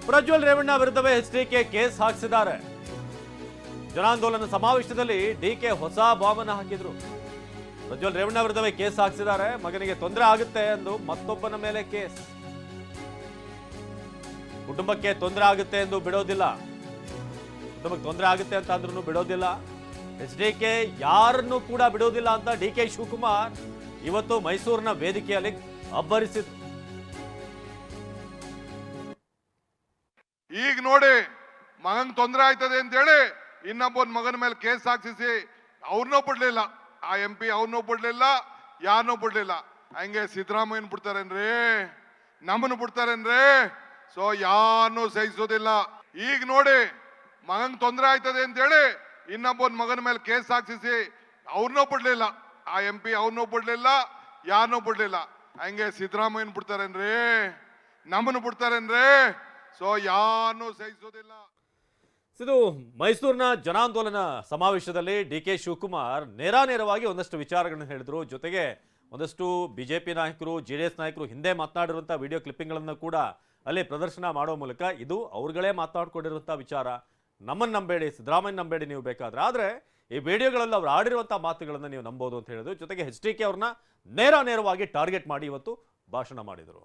ಪ್ರಜ್ವಲ್ ರೇವಣ್ಣ ವಿರುದ್ಧವೇ HDK case ಹಾಕಿಸಿದ್ದಾರೆ. ಜನಾಂದೋಲನ ಸಮಾವೇಶದಲ್ಲಿ ಡಿಕೆ ಹೊಸ ಬಾಂಬ್ ಅನ್ನು ಹಾಕಿದ್ರು. ಪ್ರಜ್ವಲ್ ರೇವಣ್ಣ ವಿರುದ್ಧವೇ ಕೇಸ್ ಹಾಕಿಸಿದ್ದಾರೆ. ಮಗನಿಗೆ ತೊಂದರೆ ಆಗುತ್ತೆ ಎಂದು ಮತ್ತೊಬ್ಬನ ಮೇಲೆ ಕೇಸ್. ಕುಟುಂಬಕ್ಕೆ ತೊಂದರೆ ಆಗುತ್ತೆ ಎಂದು ಬಿಡೋದಿಲ್ಲ. ಕುಟುಂಬಕ್ಕೆ ತೊಂದರೆ ಆಗುತ್ತೆ ಅಂತ ಅಂದ್ರೂ ಬಿಡೋದಿಲ್ಲ. ಎಚ್ಡಿಕೆ ಯಾರನ್ನು ಕೂಡ ಬಿಡೋದಿಲ್ಲ ಅಂತ ಡಿಕೆ ಶಿವಕುಮಾರ್ ಇವತ್ತು ಮೈಸೂರಿನ ವೇದಿಕೆಯಲ್ಲಿ ಅಬ್ಬರಿಸಿದ್ರು. ಈಗ ನೋಡಿ ಮಗನ್ ತೊಂದರೆ ಆಯ್ತದೆ ಅಂತ ಹೇಳಿ ಇನ್ನೊಬ್ಬನ ಮಗನ ಮೇಲೆ ಕೇಸ್ ಹಾಕ್ಸಿಸಿ ಅವ್ರನ್ನೂ ಬಿಡ್ಲಿಲ್ಲ. ಆ MP ಅವ್ರನ್ನೂ ಬಿಡ್ಲಿಲ್ಲ, ಯಾರನ್ನೂ ಬಿಡ್ಲಿಲ್ಲ. ಹಂಗೆ ಸಿದ್ದರಾಮಯ್ಯನ್ ಬಿಡ್ತಾರೇನ್ರಿ, ನಮ್ಮನ್ನು ಬಿಡ್ತಾರೇನ್ರಿ? ಸೊ ಯಾರನ್ನೂ ಸಹಿಸೋದಿಲ್ಲ. ಈಗ ನೋಡಿ ಮಗನ್ ತೊಂದರೆ ಆಯ್ತದೆ ಅಂತ ಹೇಳಿ ಇನ್ನೊಬ್ಬನ ಮಗನ ಮೇಲೆ ಕೇಸ್ ಹಾಕ್ಸಿಸಿ ಅವ್ರನ್ನೂ ಬಿಡ್ಲಿಲ್ಲ. ಆ MP ಅವ್ರನ್ನೂ ಬಿಡ್ಲಿಲ್ಲ, ಯಾರನ್ನೂ ಬಿಡ್ಲಿಲ್ಲ. ಹಂಗೆ ಸಿದ್ದರಾಮಯ್ಯನ್ ಬಿಡ್ತಾರೇನ್ರಿ, ನಮ್ಮನ್ನು ಬಿಡ್ತಾರೇನ್ರಿ? ಸೊ ಯಾರನ್ನೂ ಸಹಿಸೋದಿಲ್ಲ. ಇದು ಮೈಸೂರಿನ ಜನಾಂದೋಲನ ಸಮಾವೇಶದಲ್ಲಿ ಡಿಕೆ ಶಿವಕುಮಾರ್ ನೇರಾನೇರವಾಗಿ ಒಂದಷ್ಟು ವಿಚಾರಗಳನ್ನು ಹೇಳಿದ್ರು. ಜೊತೆಗೆ ಒಂದಷ್ಟು ಬಿಜೆಪಿ ನಾಯಕರು, JDS ನಾಯಕರು ಹಿಂದೆ ಮಾತನಾಡಿರುವಂಥ ವಿಡಿಯೋ ಕ್ಲಿಪ್ಪಿಂಗ್ಗಳನ್ನು ಕೂಡ ಅಲ್ಲಿ ಪ್ರದರ್ಶನ ಮಾಡೋ ಮೂಲಕ ಇದು ಅವ್ರುಗಳೇ ಮಾತನಾಡ್ಕೊಂಡಿರುವಂಥ ವಿಚಾರ, ನಮ್ಮನ್ನು ನಂಬೇಡಿ, ಸಿದ್ದರಾಮಯ್ಯ ನಂಬೇಡಿ ನೀವು ಬೇಕಾದ್ರೆ, ಆದರೆ ಈ ವಿಡಿಯೋಗಳಲ್ಲಿ ಅವ್ರು ಆಡಿರುವಂಥ ಮಾತುಗಳನ್ನು ನೀವು ನಂಬೋದು ಅಂತ ಹೇಳಿದ್ರು. ಜೊತೆಗೆ HDK ಅವ್ರನ್ನ ನೇರವಾಗಿ ಟಾರ್ಗೆಟ್ ಮಾಡಿ ಇವತ್ತು ಭಾಷಣ ಮಾಡಿದರು.